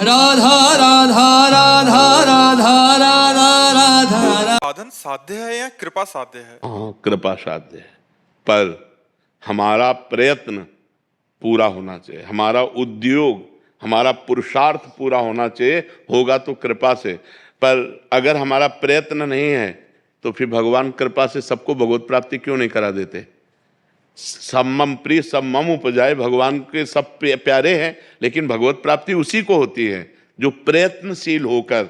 राधा राधा राधा राधा राधा राधा। साधन साध्य है या कृपा साध्य है? हाँ, कृपा साध्य है, पर हमारा प्रयत्न पूरा होना चाहिए, हमारा उद्योग, हमारा पुरुषार्थ पूरा होना चाहिए। होगा तो कृपा से, पर अगर हमारा प्रयत्न नहीं है तो फिर भगवान कृपा से सबको भगवत प्राप्ति क्यों नहीं करा देते? सब मम प्रिय सब मम उपजाए, भगवान के सब प्यारे हैं, लेकिन भगवत प्राप्ति उसी को होती है जो प्रयत्नशील होकर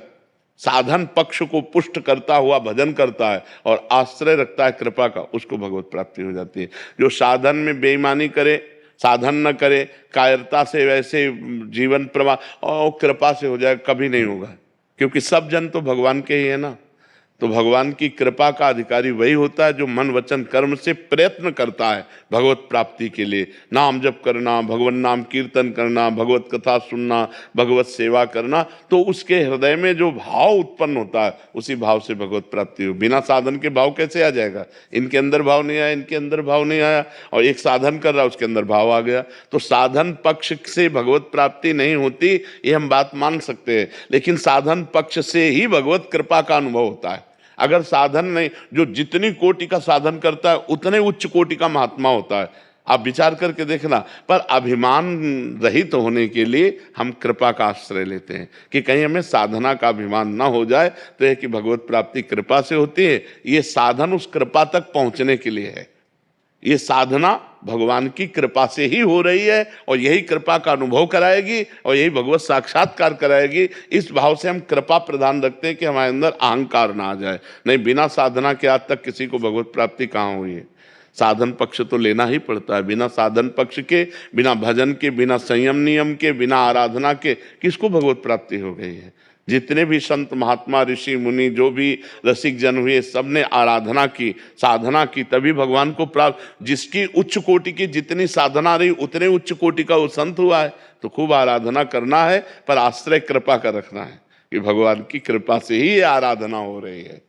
साधन पक्ष को पुष्ट करता हुआ भजन करता है और आश्रय रखता है कृपा का, उसको भगवत प्राप्ति हो जाती है। जो साधन में बेईमानी करे, साधन न करे, कायरता से वैसे जीवन प्रवाह और कृपा से हो जाए, कभी नहीं होगा, क्योंकि सब जन तो भगवान के ही है ना। तो भगवान की कृपा का अधिकारी वही होता है जो मन वचन कर्म से प्रयत्न करता है भगवत प्राप्ति के लिए। नाम जप करना, भगवान नाम कीर्तन करना, भगवत कथा सुनना, भगवत सेवा करना, तो उसके हृदय में जो भाव उत्पन्न होता है उसी भाव से भगवत प्राप्ति हो। बिना साधन के भाव कैसे आ जाएगा? इनके अंदर भाव नहीं आया, इनके अंदर भाव नहीं आया, और एक साधन कर रहा उसके अंदर भाव आ गया, तो साधन पक्ष से भगवत प्राप्ति नहीं होती, ये हम बात मान सकते हैं, लेकिन साधन पक्ष से ही भगवत कृपा का अनुभव होता है। अगर साधन नहीं, जो जितनी कोटि का साधन करता है उतने उच्च कोटि का महात्मा होता है, आप विचार करके देखना। पर अभिमान रहित होने के लिए हम कृपा का आश्रय लेते हैं कि कहीं हमें साधना का अभिमान ना हो जाए। तो यह कि भगवत प्राप्ति कृपा से होती है, ये साधन उस कृपा तक पहुंचने के लिए है। ये साधना भगवान की कृपा से ही हो रही है और यही कृपा का अनुभव कराएगी और यही भगवत साक्षात्कार कराएगी। इस भाव से हम कृपा प्रदान रखते हैं कि हमारे अंदर अहंकार ना आ जाए। नहीं, बिना साधना के आज तक किसी को भगवत प्राप्ति कहाँ हुई है? साधन पक्ष तो लेना ही पड़ता है। बिना साधन पक्ष के, बिना भजन के, बिना संयम नियम के, बिना आराधना के किसको भगवत प्राप्ति हो गई है? जितने भी संत महात्मा ऋषि मुनि जो भी रसिक जन हुए, सबने आराधना की, साधना की, तभी भगवान को प्राप्त। जिसकी उच्च कोटि की जितनी साधना रही उतने उच्च कोटि का वो संत हुआ है। तो खूब आराधना करना है, पर आश्रय कृपा का रखना है कि भगवान की कृपा से ही ये आराधना हो रही है।